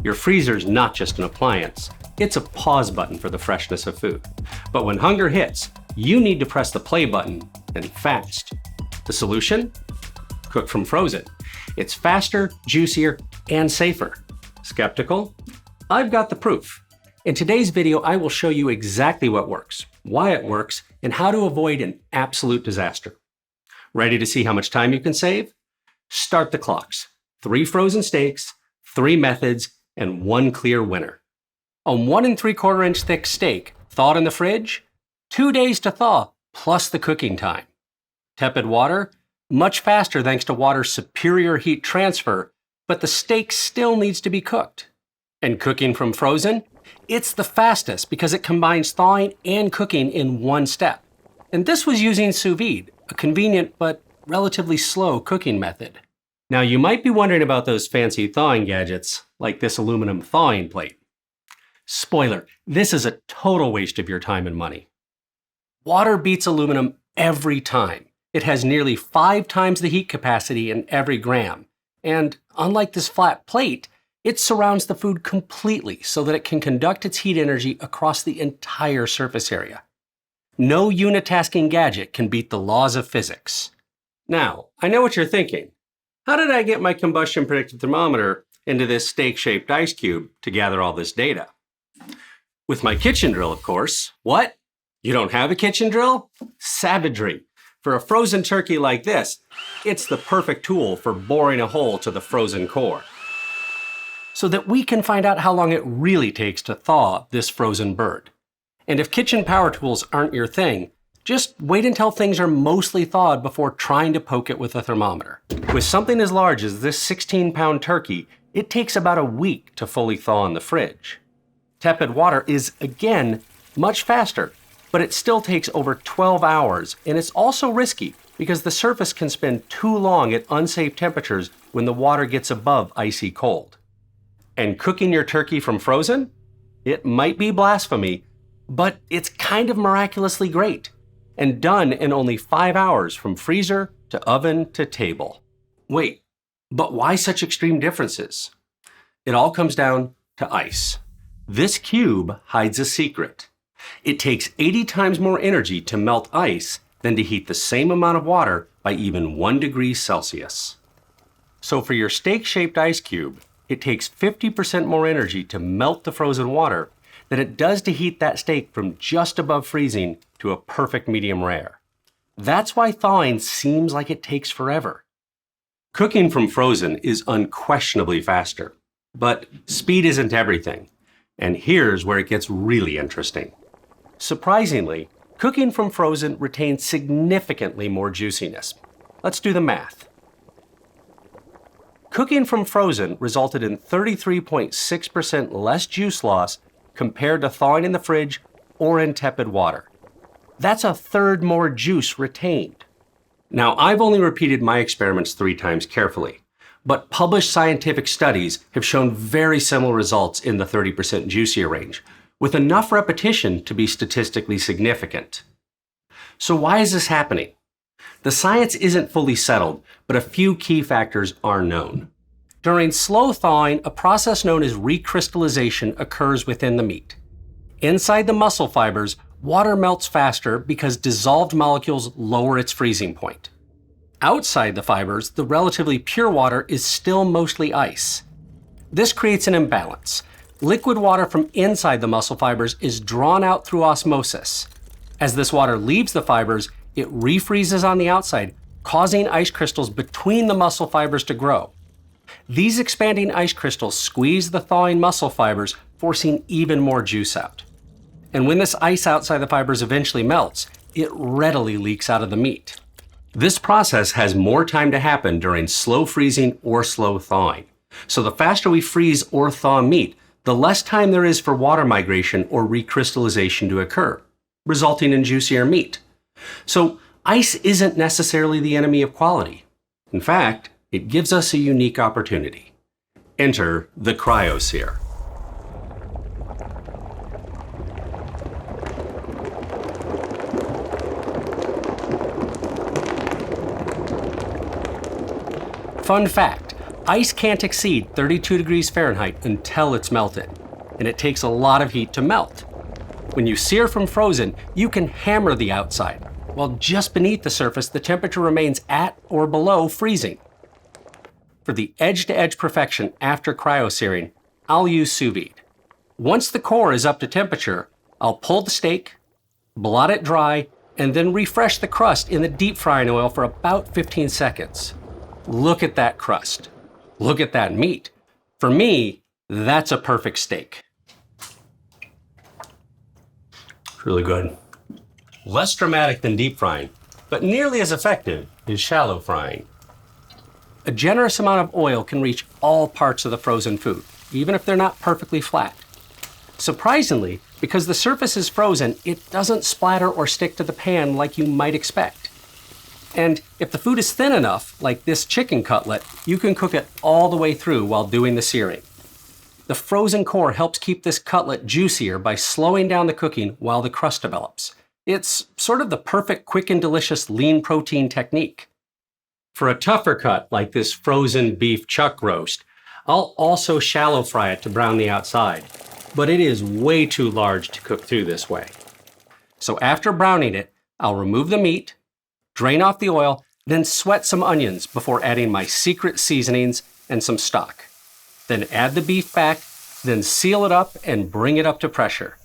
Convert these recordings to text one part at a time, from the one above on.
Your freezer's not just an appliance, it's a pause button for the freshness of food. But when hunger hits, you need to press the play button, and fast. The solution? Cook from frozen. It's faster, juicier, and safer. Skeptical? I've got the proof. In today's video, I will show you exactly what works, why it works, and how to avoid an absolute disaster. Ready to see how much time you can save? Start the clocks. 3 frozen steaks, 3 methods, and 1 clear winner. A 1 3/4 inch thick steak, thawed in the fridge, 2 days to thaw, plus the cooking time. Tepid water, much faster thanks to water's superior heat transfer, but the steak still needs to be cooked. And cooking from frozen? It's the fastest because it combines thawing and cooking in one step. And this was using sous vide, a convenient but relatively slow cooking method. Now you might be wondering about those fancy thawing gadgets, like this aluminum thawing plate. Spoiler, this is a total waste of your time and money. Water beats aluminum every time. It has nearly 5 times the heat capacity in every gram. And unlike this flat plate, it surrounds the food completely so that it can conduct its heat energy across the entire surface area. No unitasking gadget can beat the laws of physics. Now, I know what you're thinking. How did I get my combustion predicted thermometer into this steak-shaped ice cube to gather all this data? With my kitchen drill, of course. What? You don't have a kitchen drill? Savagery. For a frozen turkey like this, it's the perfect tool for boring a hole to the frozen core, so that we can find out how long it really takes to thaw this frozen bird. And if kitchen power tools aren't your thing, just wait until things are mostly thawed before trying to poke it with a thermometer. With something as large as this 16-pound turkey, it takes about a week to fully thaw in the fridge. Tepid water is, again, much faster, but it still takes over 12 hours, and it's also risky because the surface can spend too long at unsafe temperatures when the water gets above icy cold. And cooking your turkey from frozen? It might be blasphemy, but it's kind of miraculously great, and done in only 5 hours from freezer to oven to table. Wait, but why such extreme differences? It all comes down to ice. This cube hides a secret. It takes 80 times more energy to melt ice than to heat the same amount of water by even 1 degree Celsius. So for your steak-shaped ice cube, it takes 50% more energy to melt the frozen water than it does to heat that steak from just above freezing to a perfect medium rare. That's why thawing seems like it takes forever. Cooking from frozen is unquestionably faster, but speed isn't everything. And here's where it gets really interesting. Surprisingly, cooking from frozen retains significantly more juiciness. Let's do the math. Cooking from frozen resulted in 33.6% less juice loss compared to thawing in the fridge or in tepid water. That's a third more juice retained. Now, I've only repeated my experiments 3 times carefully, but published scientific studies have shown very similar results in the 30% juicier range, with enough repetition to be statistically significant. So why is this happening? The science isn't fully settled, but a few key factors are known. During slow thawing, a process known as recrystallization occurs within the meat. Inside the muscle fibers, water melts faster because dissolved molecules lower its freezing point. Outside the fibers, the relatively pure water is still mostly ice. This creates an imbalance. Liquid water from inside the muscle fibers is drawn out through osmosis. As this water leaves the fibers, it refreezes on the outside, causing ice crystals between the muscle fibers to grow. These expanding ice crystals squeeze the thawing muscle fibers, forcing even more juice out. And when this ice outside the fibers eventually melts, it readily leaks out of the meat. This process has more time to happen during slow freezing or slow thawing. So the faster we freeze or thaw meat, the less time there is for water migration or recrystallization to occur, resulting in juicier meat. So ice isn't necessarily the enemy of quality. In fact, it gives us a unique opportunity. Enter the cryosear. Fun fact, Ice can't exceed 32 degrees Fahrenheit until it's melted, and it takes a lot of heat to melt. When you sear from frozen, you can hammer the outside, while just beneath the surface, the temperature remains at or below freezing. For the edge-to-edge perfection after cryo-searing, I'll use sous vide. Once the core is up to temperature, I'll pull the steak, blot it dry, and then refresh the crust in the deep frying oil for about 15 seconds. Look at that crust. Look at that meat. For me, that's a perfect steak. It's really good. Less dramatic than deep frying, but nearly as effective is shallow frying. A generous amount of oil can reach all parts of the frozen food, even if they're not perfectly flat. Surprisingly, because the surface is frozen, it doesn't splatter or stick to the pan like you might expect. And if the food is thin enough, like this chicken cutlet, you can cook it all the way through while doing the searing. The frozen core helps keep this cutlet juicier by slowing down the cooking while the crust develops. It's sort of the perfect quick and delicious lean protein technique. For a tougher cut, like this frozen beef chuck roast, I'll also shallow fry it to brown the outside, but it is way too large to cook through this way. So after browning it, I'll remove the meat, drain off the oil, then sweat some onions before adding my secret seasonings and some stock. Then add the beef back, then seal it up and bring it up to pressure.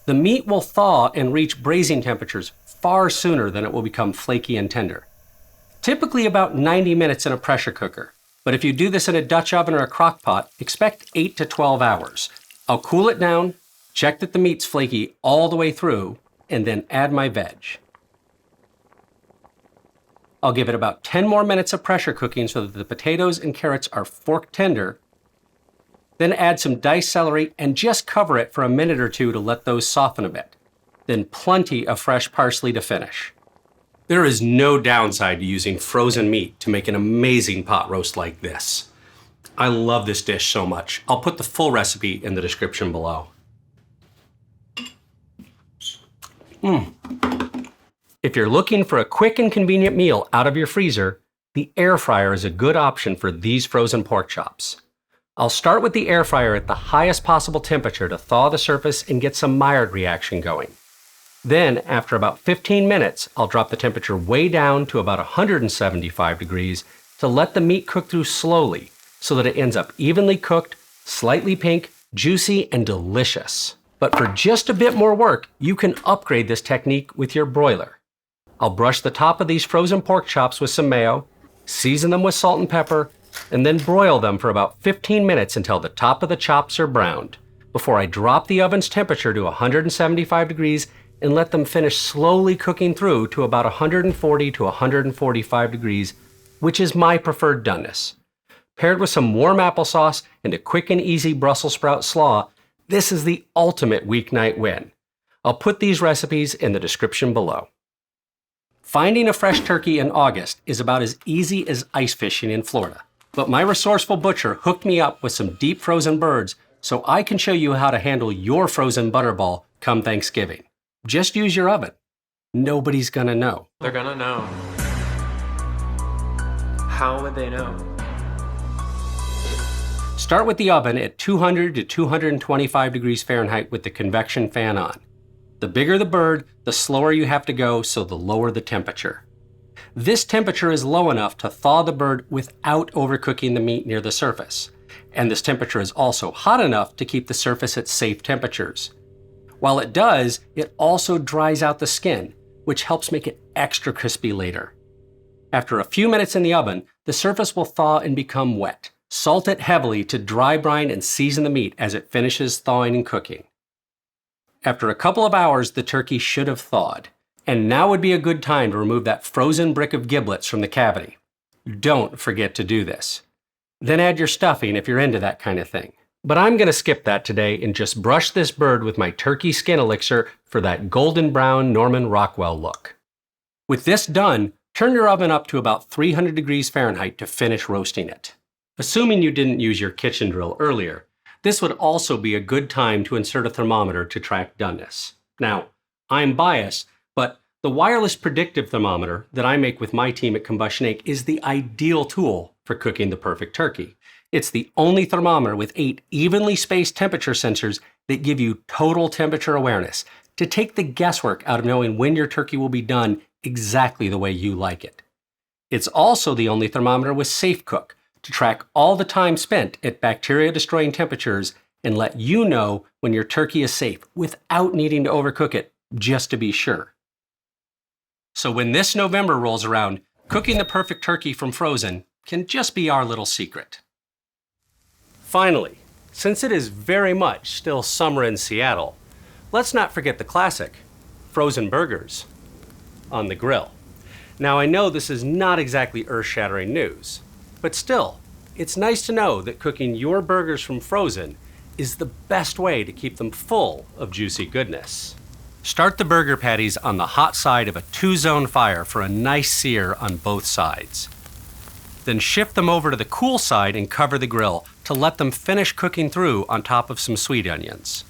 The meat will thaw and reach braising temperatures far sooner than it will become flaky and tender. Typically about 90 minutes in a pressure cooker, but if you do this in a Dutch oven or a crock pot, expect 8 to 12 hours. I'll cool it down, check that the meat's flaky all the way through, and then add my veg. I'll give it about 10 more minutes of pressure cooking so that the potatoes and carrots are fork tender. Then add some diced celery and just cover it for a minute or two to let those soften a bit. Then plenty of fresh parsley to finish. There is no downside to using frozen meat to make an amazing pot roast like this. I love this dish so much. I'll put the full recipe in the description below. If you're looking for a quick and convenient meal out of your freezer, the air fryer is a good option for these frozen pork chops. I'll start with the air fryer at the highest possible temperature to thaw the surface and get some Maillard reaction going. Then, after about 15 minutes, I'll drop the temperature way down to about 175 degrees to let the meat cook through slowly so that it ends up evenly cooked, slightly pink, juicy, and delicious. But for just a bit more work, you can upgrade this technique with your broiler. I'll brush the top of these frozen pork chops with some mayo, season them with salt and pepper, and then broil them for about 15 minutes until the top of the chops are browned, before I drop the oven's temperature to 175 degrees and let them finish slowly cooking through to about 140 to 145 degrees, which is my preferred doneness. Paired with some warm applesauce and a quick and easy Brussels sprout slaw, this is the ultimate weeknight win. I'll put these recipes in the description below. Finding a fresh turkey in August is about as easy as ice fishing in Florida. But my resourceful butcher hooked me up with some deep frozen birds so I can show you how to handle your frozen butterball come Thanksgiving. Just use your oven. Nobody's gonna know. They're gonna know. How would they know? Start with the oven at 200 to 225 degrees Fahrenheit with the convection fan on. The bigger the bird, the slower you have to go, so the lower the temperature. This temperature is low enough to thaw the bird without overcooking the meat near the surface. And this temperature is also hot enough to keep the surface at safe temperatures. While it does, it also dries out the skin, which helps make it extra crispy later. After a few minutes in the oven, the surface will thaw and become wet. Salt it heavily to dry brine and season the meat as it finishes thawing and cooking. After a couple of hours, the turkey should have thawed. And now would be a good time to remove that frozen brick of giblets from the cavity. Don't forget to do this. Then add your stuffing if you're into that kind of thing. But I'm going to skip that today and just brush this bird with my turkey skin elixir for that golden brown Norman Rockwell look. With this done, turn your oven up to about 300 degrees Fahrenheit to finish roasting it. Assuming you didn't use your kitchen drill earlier, this would also be a good time to insert a thermometer to track doneness. Now, I'm biased, but The wireless predictive thermometer that I make with my team at Combustion Inc. is the ideal tool for cooking the perfect turkey. It's the only thermometer with 8 evenly spaced temperature sensors that give you total temperature awareness to take the guesswork out of knowing when your turkey will be done exactly the way you like it. It's also the only thermometer with Safe Cook to track all the time spent at bacteria-destroying temperatures and let you know when your turkey is safe without needing to overcook it, just to be sure. So when this November rolls around, cooking the perfect turkey from frozen can just be our little secret. Finally, since it is very much still summer in Seattle, let's not forget the classic, frozen burgers on the grill. Now I know this is not exactly earth-shattering news, but still, it's nice to know that cooking your burgers from frozen is the best way to keep them full of juicy goodness. Start the burger patties on the hot side of a 2-zone fire for a nice sear on both sides. Then shift them over to the cool side and cover the grill to let them finish cooking through on top of some sweet onions.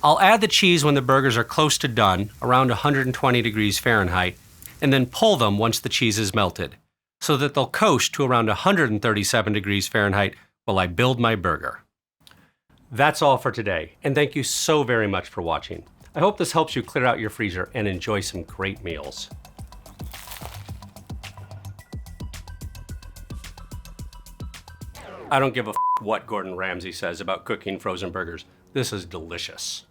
I'll add the cheese when the burgers are close to done, around 120 degrees Fahrenheit, and then pull them once the cheese is melted, so that they'll coast to around 137 degrees Fahrenheit while I build my burger. That's all for today, and thank you so very much for watching. I hope this helps you clear out your freezer and enjoy some great meals. I don't give a what Gordon Ramsay says about cooking frozen burgers. This is delicious.